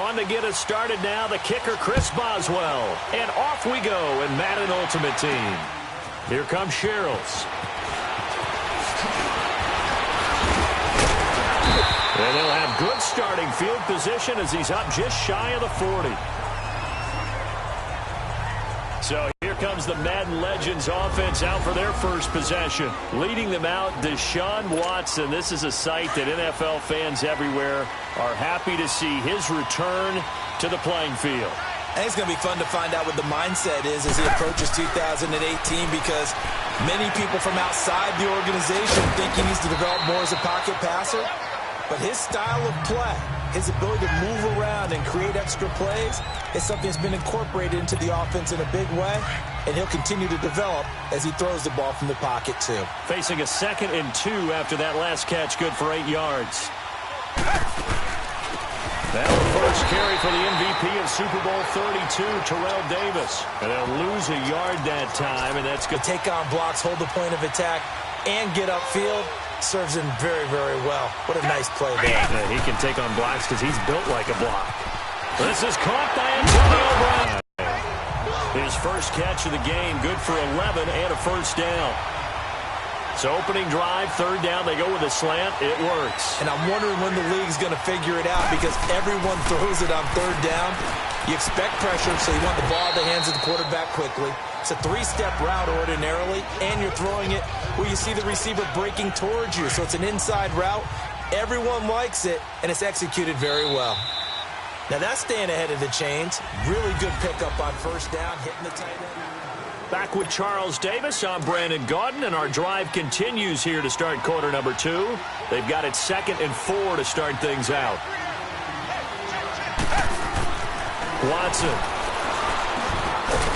On to get us started now, the kicker, Chris Boswell. And off we go in Madden Ultimate Team. Here comes Sherrills. And they'll have good starting field position as he's up just shy of the 40. So here comes the Madden Legends offense out for their first possession. Leading them out, Deshaun Watson. This is a sight that NFL fans everywhere are happy to see his return to the playing field. I think it's going to be fun to find out what the mindset is as he approaches 2018 because many people from outside the organization think he needs to develop more as a pocket passer. But his style of play, his ability to move around and create extra plays is something that's been incorporated into the offense in a big way, and he'll continue to develop as he throws the ball from the pocket, too. Facing a 2nd and 2 after that last catch, good for 8 yards. Now the first carry for the MVP of Super Bowl 32, Terrell Davis. And they'll lose a yard that time, and that's good. Take on blocks, hold the point of attack, and get upfield. Serves him very, very well. What a nice play there. Yeah, he can take on blocks because he's built like a block. This is caught by Antonio Brown. His first catch of the game, good for 11 and a first down. So opening drive, 3rd down, they go with a slant. It works. And I'm wondering when the league's going to figure it out because everyone throws it on 3rd down. You expect pressure, so you want the ball in the hands of the quarterback quickly. It's a 3-step route ordinarily, and you're throwing it where you see the receiver breaking towards you. So it's an inside route. Everyone likes it, and it's executed very well. Now that's staying ahead of the chains. Really good pickup on 1st down, hitting the tight end. Back with Charles Davis. I'm Brandon Gaudin, and our drive continues here to start quarter number 2. They've got it 2nd and 4 to start things out. Watson.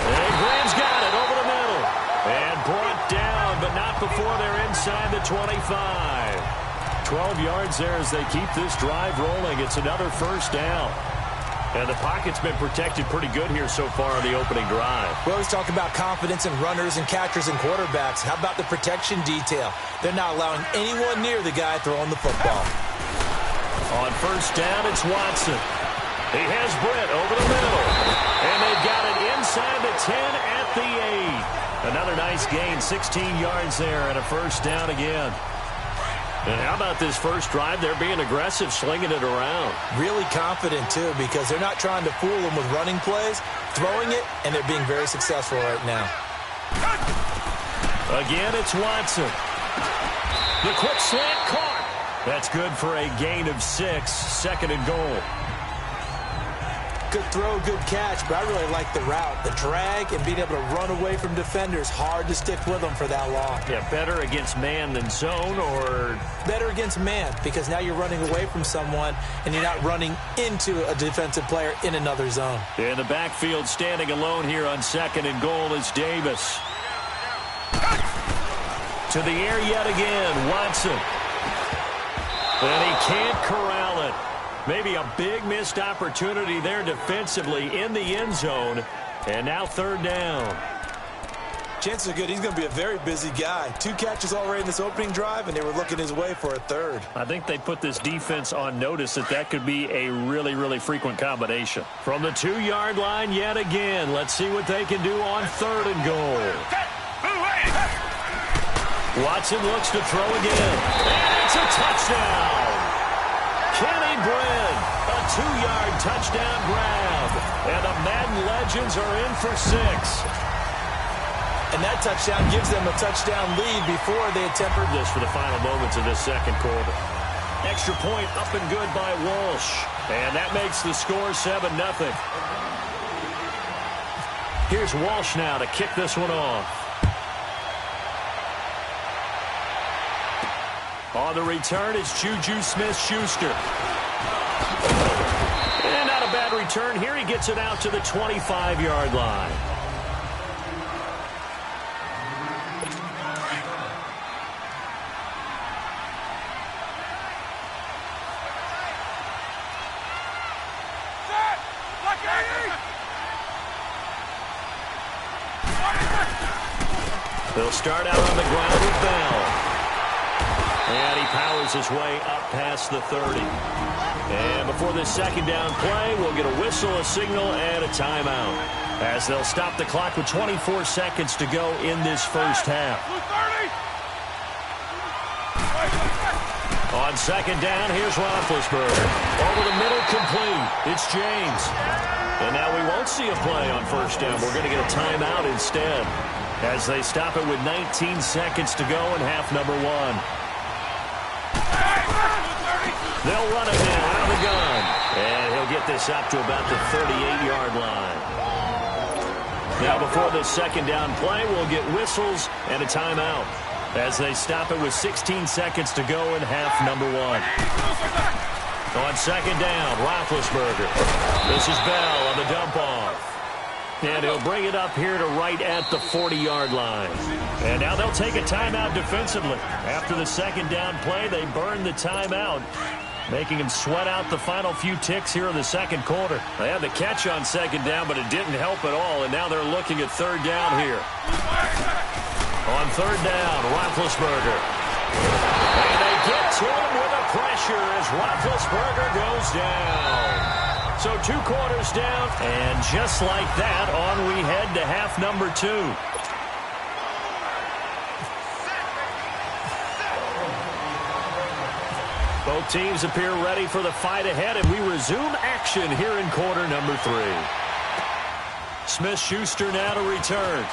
And Graham's got it over the middle. And brought down, but not before they're inside the 25. 12 yards there as they keep this drive rolling. It's another 1st down. And the pocket's been protected pretty good here so far on the opening drive. We always talk about confidence in runners and catchers and quarterbacks. How about the protection detail? They're not allowing anyone near the guy throwing the football. On 1st down, it's Watson. He has Britt over the middle. And they've got it inside the 10 at the 8. Another nice gain, 16 yards there and a 1st down again. And how about this first drive? They're being aggressive, slinging it around. Really confident, too, because they're not trying to fool them with running plays, throwing it, and they're being very successful right now. Again, it's Watson. The quick slant caught. That's good for a gain of 6, 2nd and goal. Good throw, good catch, but I really like the route. The drag and being able to run away from defenders, hard to stick with them for that long. Yeah, better against man than zone, or? Better against man, because now you're running away from someone and you're not running into a defensive player in another zone. In the backfield, standing alone here on 2nd and goal is Davis. To the air yet again, Watson. And he can't corral it. Maybe a big missed opportunity there defensively in the end zone. And now 3rd down. Chances are good he's going to be a very busy guy. 2 catches already in this opening drive, and they were looking his way for a 3rd. I think they put this defense on notice that could be a really, really frequent combination. From the 2-yard line yet again. Let's see what they can do on 3rd and goal. Watson looks to throw again. And it's a touchdown. Kenny Britt, a 2-yard touchdown grab. And the Madden Legends are in for 6. And that touchdown gives them a touchdown lead before they attempt this for the final moments of this 2nd quarter. Extra point up and good by Walsh. And that makes the score 7-0. Here's Walsh now to kick this one off. On the return, it's Juju Smith-Schuster. And not a bad return here. He gets it out to the 25-yard line. They'll start out on the ground with Bell. And he powers his way up past the 30. And before this second down play, we'll get a whistle, a signal, and a timeout, as they'll stop the clock with 24 seconds to go in this first half. On second down, here's Roethlisberger. Over the middle, complete. It's James. And now we won't see a play on first down. We're going to get a timeout instead, as they stop it with 19 seconds to go in half number 1. They'll run it in out of the gun. And he'll get this up to about the 38-yard line. Now before this second down play, we'll get whistles and a timeout, as they stop it with 16 seconds to go in half number 1. On second down, Roethlisberger. This is Bell on the dump-off. And he'll bring it up here to right at the 40-yard line. And now they'll take a timeout defensively. After the second down play, they burn the timeout, making him sweat out the final few ticks here in the second quarter. They had the catch on second down, but it didn't help at all, and now they're looking at third down here. On third down, Roethlisberger. And they get to him with a pressure as Roethlisberger goes down. So 2 quarters down, and just like that, on we head to half number 2. Both teams appear ready for the fight ahead, and we resume action here in quarter number 3. Smith-Schuster now to return.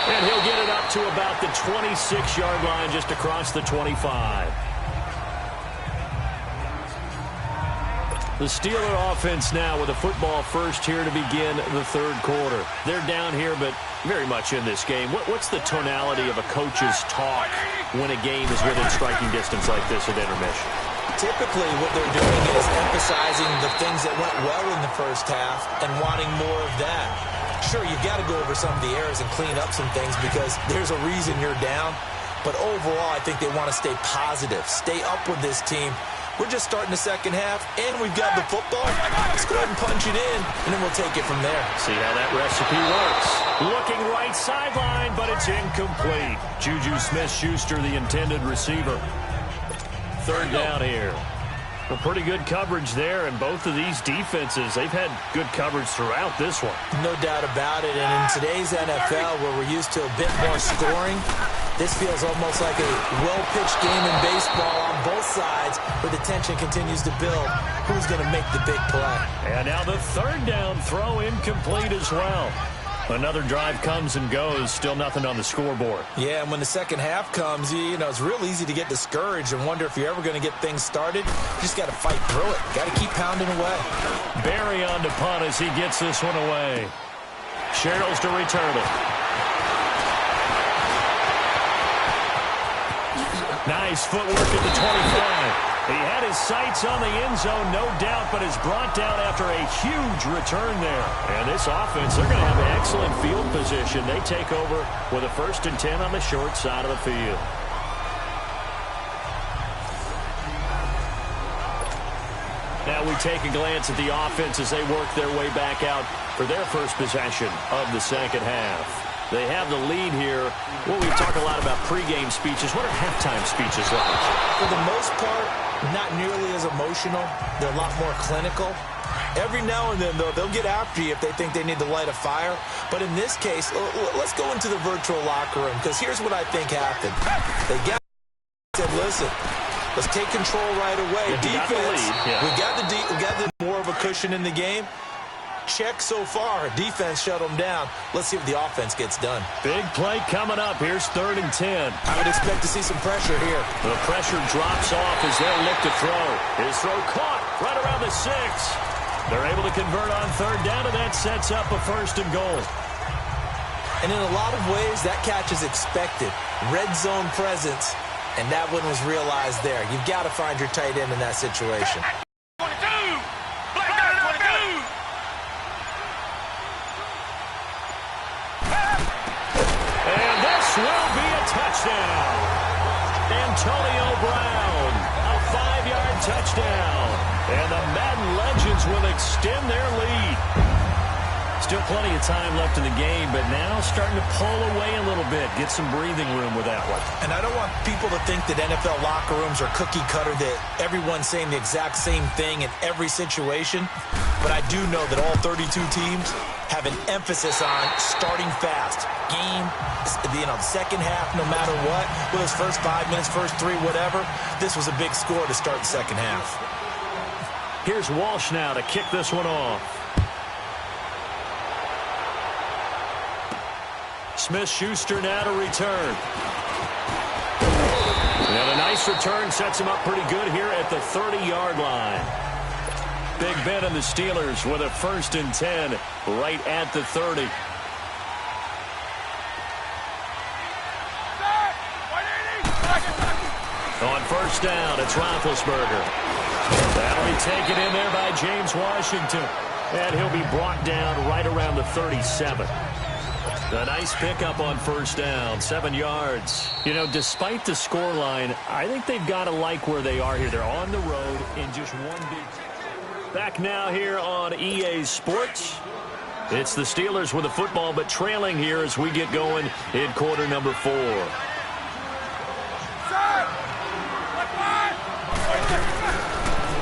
And he'll get it up to about the 26-yard line, just across the 25. The Steeler offense now with a football first here to begin the third quarter. They're down here, but very much in this game. What's the tonality of a coach's talk when a game is within striking distance like this at intermission? Typically, what they're doing is emphasizing the things that went well in the first half and wanting more of that. Sure, you've got to go over some of the errors and clean up some things because there's a reason you're down. But overall, I think they want to stay positive, stay up with this team. We're just starting the second half, and we've got the football. Let's go ahead and punch it in, and then we'll take it from there. See how that recipe works. Looking right sideline, but it's incomplete. Juju Smith-Schuster, the intended receiver. Third down here. Well, pretty good coverage there, and both of these defenses, they've had good coverage throughout this one. No doubt about it, and in today's NFL, where we're used to a bit more scoring, this feels almost like a well-pitched game in baseball on both sides, where the tension continues to build. Who's going to make the big play? And now the third down throw incomplete as well. Another drive comes and goes, still nothing on the scoreboard. Yeah, and when the second half comes, you know, it's real easy to get discouraged and wonder if you're ever going to get things started. You just got to fight through it. Got to keep pounding away. Barry on to punt as he gets this one away. Sherrills to return it. Nice footwork at the 25. He had his sights on the end zone, no doubt, but is brought down after a huge return there. And this offense, they're going to have an excellent field position. They take over with a 1st and 10 on the short side of the field. Now we take a glance at the offense as they work their way back out for their first possession of the second half. They have the lead here. Well, we've talked a lot about pregame speeches. What are halftime speeches like? For the most part, not nearly as emotional. They're a lot more clinical. Every now and then, though, they'll get after you if they think they need to light a fire. But in this case, let's go into the virtual locker room, because here's what I think happened. They said, listen, let's take control right away. Yeah, defense, we got the more of a cushion in the game. Check so far. Defense shut them down. Let's see if the offense gets done. Big play coming up. Here's 3rd and 10. I would expect to see some pressure here. The pressure drops off as they'll look to throw. His throw caught right around the 6. They're able to convert on 3rd down, and that sets up a 1st and goal. And in a lot of ways, that catch is expected. Red zone presence, and that one was realized there. You've got to find your tight end in that situation. Will be a touchdown. Antonio Brown, a 5-yard touchdown. And the Madden Legends will extend their lead. Still plenty of time left in the game, but now starting to pull away a little bit. Get some breathing room with that one. And I don't want people to think that NFL locker rooms are cookie cutter, that everyone's saying the exact same thing in every situation. But I do know that all 32 teams have an emphasis on starting fast. Game, the second half, no matter what, whether it's first 5 minutes, first 3, whatever, this was a big score to start the second half. Here's Walsh now to kick this one off. Smith-Schuster now to return. And a nice return sets him up pretty good here at the 30-yard line. Big Ben and the Steelers with a 1st and 10 right at the 30. On 1st down, it's Roethlisberger. That'll be taken in there by James Washington. And he'll be brought down right around the 37. A nice pickup on 1st down, 7 yards. You know, despite the scoreline, I think they've got to like where they are here. They're on the road in just one big... Back now here on EA Sports. It's the Steelers with the football, but trailing here as we get going in quarter number 4.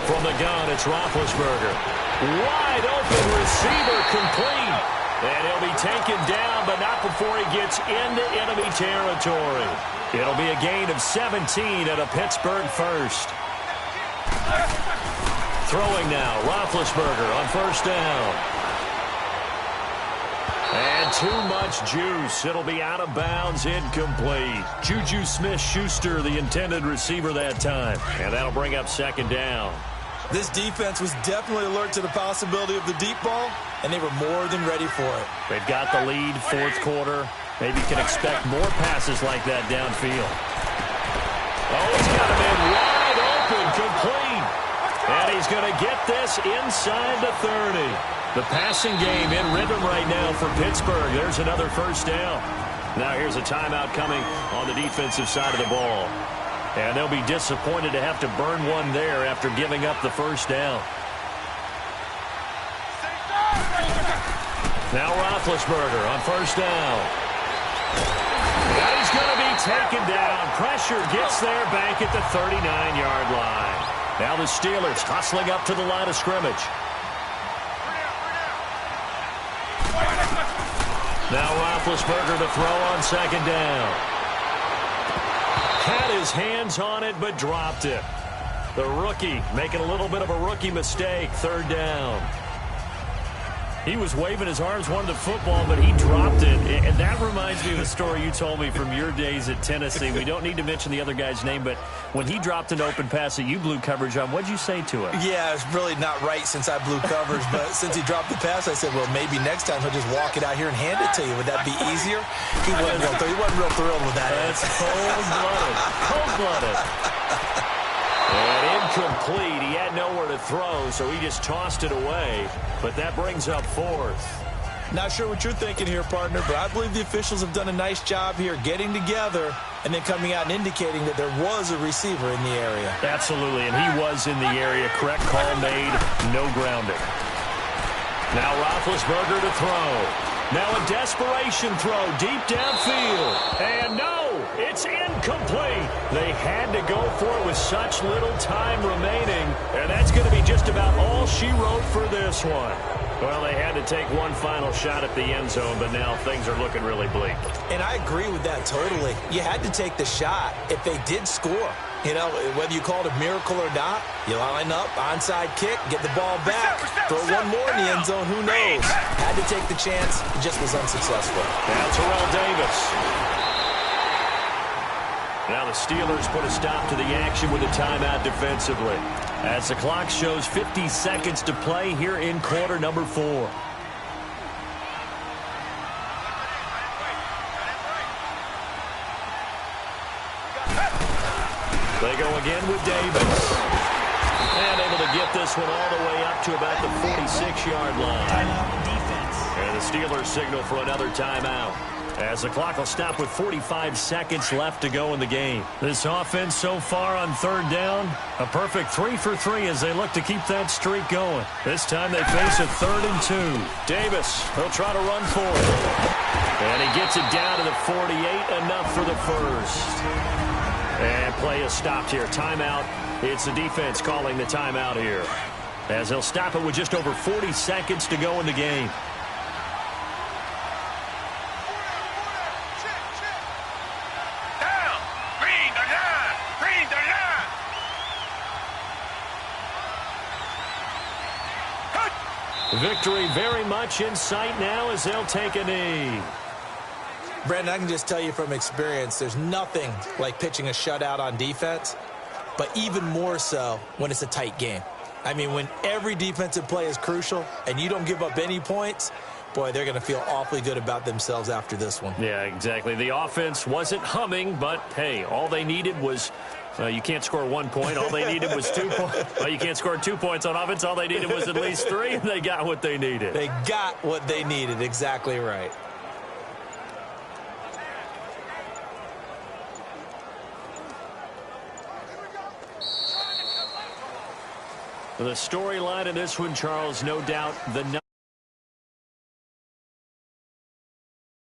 From the gun, it's Roethlisberger. Wide open receiver, complete. And he'll be taken down, but not before he gets into enemy territory. It'll be a gain of 17 at a Pittsburgh 1st. Throwing now, Roethlisberger on 1st down. And too much juice. It'll be out of bounds, incomplete. Juju Smith-Schuster, the intended receiver that time. And that'll bring up 2nd down. This defense was definitely alert to the possibility of the deep ball, and they were more than ready for it. They've got the lead, 4th quarter. Maybe can expect more passes like that downfield. Oh, he's got him in wide open, complete. And he's going to get this inside the 30. The passing game in rhythm right now for Pittsburgh. There's another 1st down. Now here's a timeout coming on the defensive side of the ball. And they'll be disappointed to have to burn one there after giving up the 1st down. Now Roethlisberger on 1st down. And he's going to be taken down. Pressure gets there back at the 39-yard line. Now the Steelers hustling up to the line of scrimmage. Now Roethlisberger to throw on 2nd down. Had his hands on it, but dropped it. The rookie making a little bit of a rookie mistake, 3rd down. He was waving his arms, wanted the football, but he dropped it. And that reminds me of a story you told me from your days at Tennessee. We don't need to mention the other guy's name, but when he dropped an open pass that you blew coverage on, what'd you say to him? Yeah, it's really not right since I blew coverage, but since he dropped the pass, I said, well, maybe next time he'll just walk it out here and hand it to you. Would that be easier? He wasn't real thrilled with that. That's cold-blooded. Cold-blooded. And incomplete. He had nowhere to throw, so he just tossed it away. But that brings up 4th. Not sure what you're thinking here, partner, but I believe the officials have done a nice job here getting together and then coming out and indicating that there was a receiver in the area. Absolutely, and he was in the area. Correct call made. No grounding. Now Roethlisberger to throw. Now a desperation throw deep downfield. And no, it's incomplete. They had to go for it with such little time remaining. And that's going to be just about all she wrote for this one. Well, they had to take one final shot at the end zone, but now things are looking really bleak. And I agree with that totally. You had to take the shot if they did score. You know, whether you call it a miracle or not, you line up, onside kick, get the ball back, throw one more in the end zone, who knows? Had to take the chance, just was unsuccessful. Now Terrell Davis. Now the Steelers put a stop to the action with a timeout defensively. As the clock shows 50 seconds to play here in quarter number 4. They go again with Davis. And able to get this one all the way up to about the 46-yard line. Timeout defense. And the Steelers signal for another timeout. as the clock will stop with 45 seconds left to go in the game. This offense so far on third down, a perfect 3 for 3 as they look to keep that streak going. This time they face a 3rd and 2. Davis, he'll try to run for it. And he gets it down to the 48, enough for the first. And play is stopped here. Timeout. It's the defense calling the timeout here, as they'll stop it with just over 40 seconds to go in the game. Victory very much in sight now as they'll take a knee. Brandon, I can just tell you from experience, there's nothing like pitching a shutout on defense, but even more so when it's a tight game. I mean, when every defensive play is crucial and you don't give up any points, boy, they're going to feel awfully good about themselves after this one. Yeah, exactly. The offense wasn't humming, but, hey, all they needed was you can't score 1 point. All they needed was 2 points. Well, you can't score 2 points on offense. All they needed was at least 3, and they got what they needed. They got what they needed. Exactly right. The storyline in this one, Charles, no doubt the